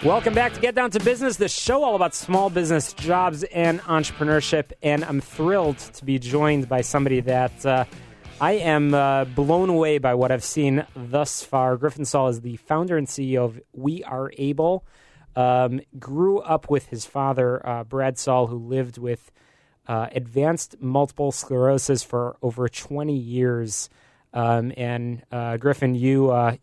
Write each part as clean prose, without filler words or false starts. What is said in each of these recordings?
Welcome back to Get Down to Business, the show all about small business, jobs, and entrepreneurship. And I'm thrilled to be joined by somebody that I am blown away by what I've seen thus far. Griffen Saul is the founder and CEO of We Are Able. Grew up with his father, Brad Saul, who lived with advanced multiple sclerosis for over 20 years. Griffen,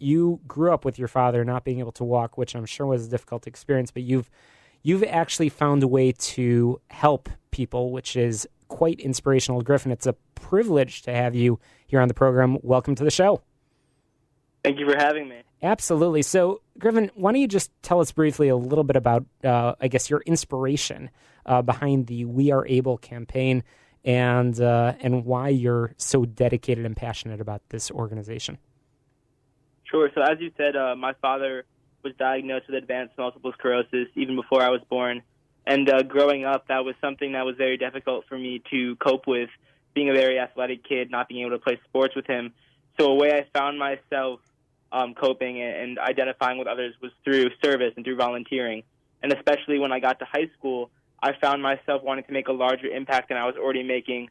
you grew up with your father not being able to walk, which I'm sure was a difficult experience, but you've actually found a way to help people, which is quite inspirational. Griffen, it's a privilege to have you here on the program. Welcome to the show. Thank you for having me. Absolutely. So, Griffen, why don't you just tell us briefly a little bit about, your inspiration behind the We Are Able campaign and why you're so dedicated and passionate about this organization. Sure. So as you said, my father was diagnosed with advanced multiple sclerosis even before I was born. And growing up, that was something that was very difficult for me to cope with, being a very athletic kid, not being able to play sports with him. So a way I found myself coping and identifying with others was through service and through volunteering. And especially when I got to high school, I found myself wanting to make a larger impact than I was already making,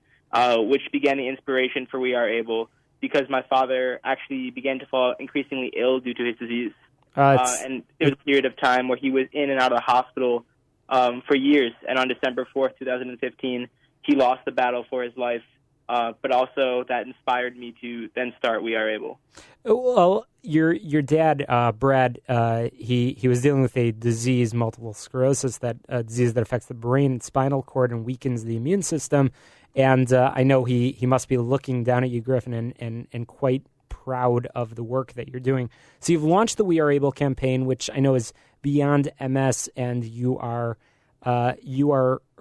which began the inspiration for We Are Able, because my father actually began to fall increasingly ill due to his disease. And it was a period of time where he was in and out of the hospital for years. And on December 4th, 2015, he lost the battle for his life. But also that inspired me to then start We Are Able. Well, your dad, Brad, he was dealing with a disease, multiple sclerosis, that disease that affects the brain and spinal cord and weakens the immune system. And I know he must be looking down at you, Griffen, and quite proud of the work that you're doing. So you've launched the We Are Able campaign, which I know is beyond MS, and you are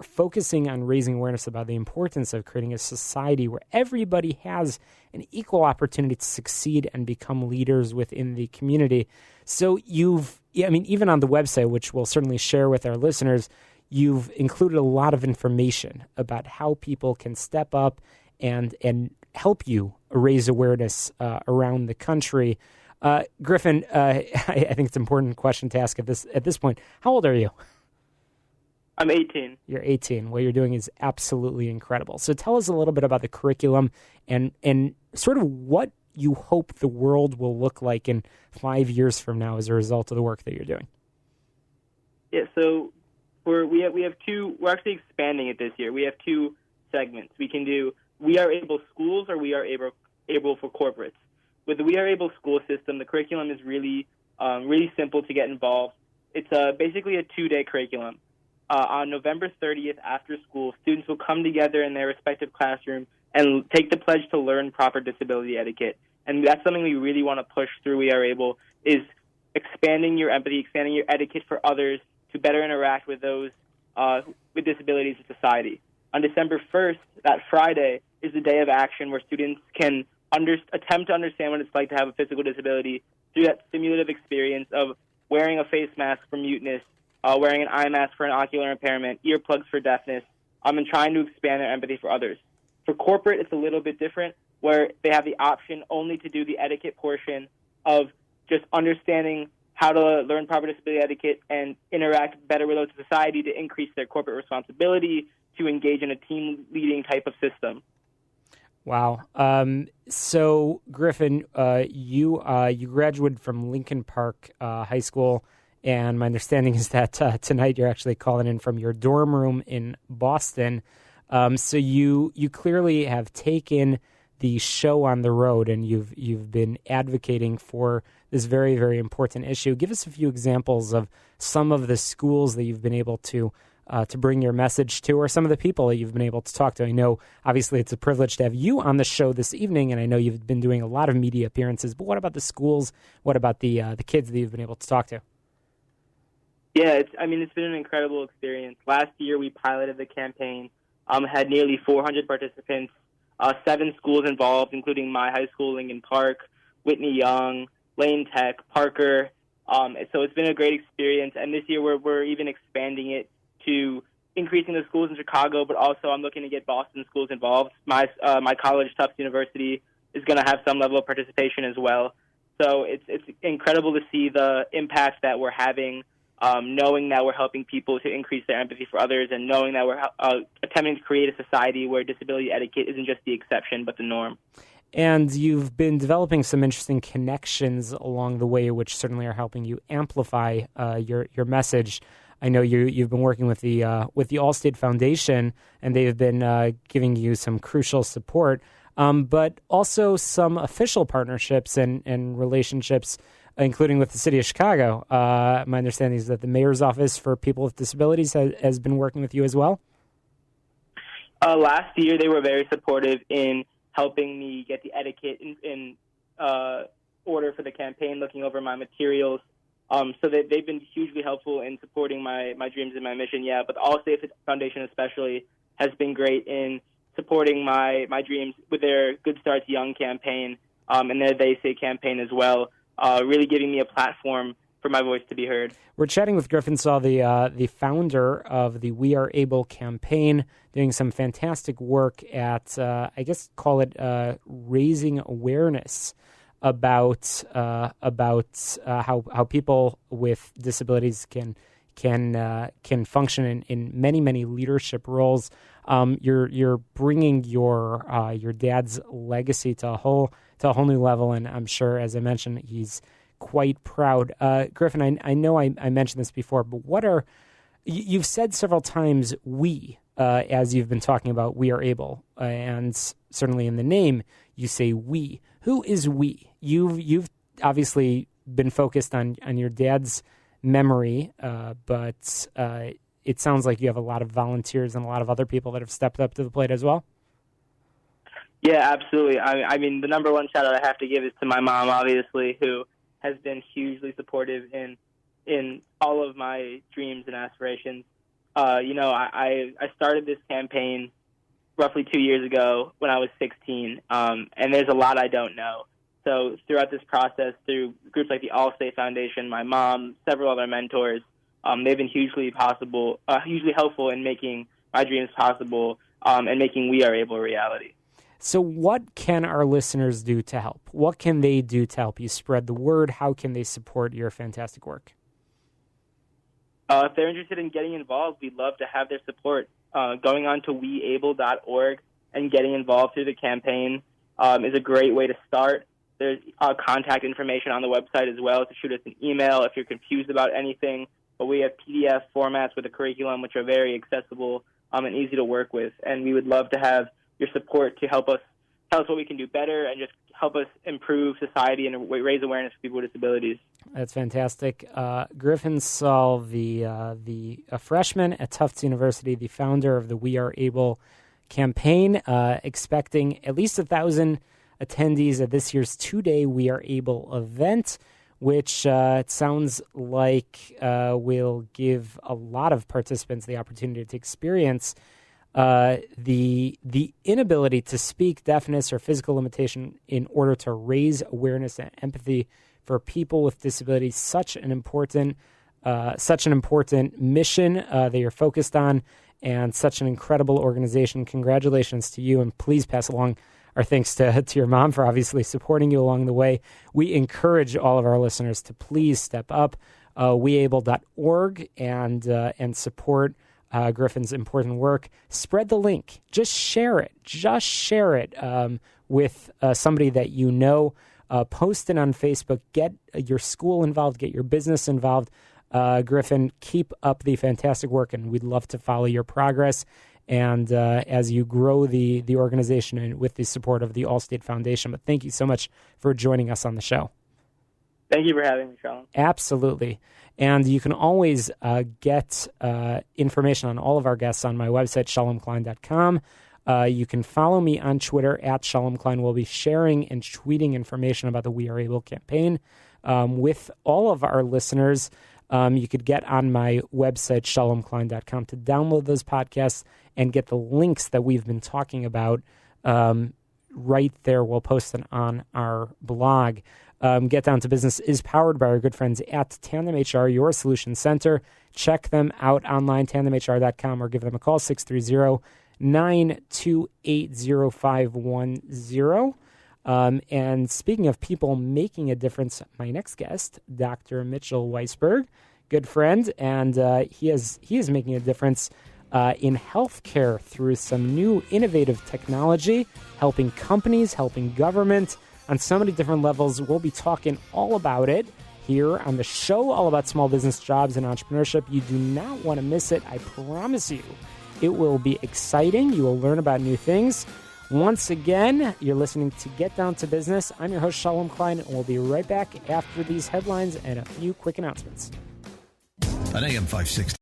focusing on raising awareness about the importance of creating a society where everybody has an equal opportunity to succeed and become leaders within the community. So even on the website, which we'll certainly share with our listeners, you've included a lot of information about how people can step up and help you raise awareness around the country. Griffen, I think it's an important question to ask at this point. How old are you? I'm 18. You're 18. What you're doing is absolutely incredible. So tell us a little bit about the curriculum and sort of what you hope the world will look like in 5 years from now as a result of the work that you're doing. Yeah, so we have two. We're actually expanding it this year. We have two segments. We can do We Are Able schools or We Are Able for corporates. With the We Are Able school system, the curriculum is really simple to get involved. It's basically a 2-day curriculum. On November 30th after school, students will come together in their respective classroom and take the pledge to learn proper disability etiquette. And that's something we really want to push through We Are Able, is expanding your empathy, expanding your etiquette for others to better interact with those with disabilities in society. On December 1st, that Friday, is the day of action where students can attempt to understand what it's like to have a physical disability through that stimulative experience of wearing a face mask for muteness, wearing an eye mask for an ocular impairment, earplugs for deafness, and trying to expand their empathy for others. For corporate, it's a little bit different, where they have the option only to do the etiquette portion of just understanding how to learn proper disability etiquette and interact better with society to increase their corporate responsibility, to engage in a team-leading type of system. Wow. So, Griffen, you graduated from Lincoln Park High School, and my understanding is that tonight you're actually calling in from your dorm room in Boston. So you clearly have taken the show on the road, and you've been advocating for this very, very important issue. Give us a few examples of some of the schools that you've been able to bring your message to, or some of the people that you've been able to talk to. I know, obviously, it's a privilege to have you on the show this evening, and I know you've been doing a lot of media appearances. But what about the schools? What about the kids that you've been able to talk to? Yeah, it's been an incredible experience. Last year, we piloted the campaign, had nearly 400 participants, 7 schools involved, including my high school, Lincoln Park, Whitney Young, Lane Tech, Parker. So it's been a great experience, and this year we're even expanding it to increasing the schools in Chicago, but also I'm looking to get Boston schools involved. My college, Tufts University, is going to have some level of participation as well. So it's incredible to see the impact that we're having knowing that we're helping people to increase their empathy for others, and knowing that we're attempting to create a society where disability etiquette isn't just the exception but the norm. And you've been developing some interesting connections along the way, which certainly are helping you amplify your message. I know you've been working with the Allstate Foundation, and they've been giving you some crucial support, but also some official partnerships and relationships, including with the city of Chicago. My understanding is that the mayor's office for people with disabilities has been working with you as well. Last year, they were very supportive in helping me get the etiquette in order for the campaign, looking over my materials. So they've been hugely helpful in supporting my dreams and my mission, yeah. But the Allstate Foundation especially has been great in supporting my dreams with their Good Starts Young campaign and their They Say campaign as well, really giving me a platform for my voice to be heard. We're chatting with Griffen Saul, the founder of the We Are Able campaign, doing some fantastic work at, I guess, call it raising awareness about how people with disabilities can function in many leadership roles. You're bringing your dad's legacy to a whole new level, and I'm sure, as I mentioned, he's quite proud. Griffen, I know I mentioned this before, but you've said several times we, as you've been talking about We Are Able, and certainly in the name you say we. Who is we? You've obviously been focused on your dad's memory, but it sounds like you have a lot of volunteers and a lot of other people that have stepped up to the plate as well. Yeah, absolutely. I mean, the number one shout out I have to give is to my mom, obviously, who has been hugely supportive in all of my dreams and aspirations. I started this campaign roughly 2 years ago when I was 16, and there's a lot I don't know. So throughout this process, through groups like the Allstate Foundation, my mom, several other mentors, they've been hugely helpful in making my dreams possible and making We Are Able a reality. So what can our listeners do to help? What can they do to help you spread the word? How can they support your fantastic work? If they're interested in getting involved, we'd love to have their support. Going on to weable.org and getting involved through the campaign is a great way to start. There's contact information on the website as well to shoot us an email if you're confused about anything. But we have PDF formats with a curriculum which are very accessible and easy to work with. And we would love to have your support to help us tell us what we can do better and just help us improve society and raise awareness for people with disabilities. That's fantastic. Griffen Saul, a freshman at Tufts University, the founder of the We Are Able campaign, expecting at least 1,000 attendees at this year's two-day We Are Able event, which it sounds like will give a lot of participants the opportunity to experience the inability to speak, deafness, or physical limitation in order to raise awareness and empathy for people with disabilities. Such an important mission that you're focused on, and such an incredible organization. Congratulations to you, and please pass along our thanks to your mom for obviously supporting you along the way. We encourage all of our listeners to please step up, weable.org, and support Griffen's important work. Spread the link. Just share it. With somebody that you know. Post it on Facebook. Get your school involved. Get your business involved. Griffen, keep up the fantastic work, and we'd love to follow your progress. And as you grow the organization and with the support of the Allstate Foundation. But thank you so much for joining us on the show. Thank you for having me, Shalom. Absolutely. And you can always get information on all of our guests on my website, shalomklein.com. You can follow me on Twitter at Shalom Klein. We'll be sharing and tweeting information about the We Are Able campaign with all of our listeners. You could get on my website, shalomklein.com, to download those podcasts and get the links that we've been talking about right there. We'll post them on our blog. Get Down to Business is powered by our good friends at Tandem HR, your solution center. Check them out online, tandemhr.com, or give them a call, 630-928-0510. And speaking of people making a difference, my next guest, Dr. Mitchell Weisberg, good friend, and he is making a difference in healthcare through some new innovative technology, helping companies, helping government on so many different levels. We'll be talking all about it here on the show, all about small business, jobs, and entrepreneurship. You do not want to miss it. I promise you. It will be exciting. You will learn about new things. Once again, you're listening to Get Down to Business. I'm your host, Shalom Klein, and we'll be right back after these headlines and a few quick announcements. On AM 560,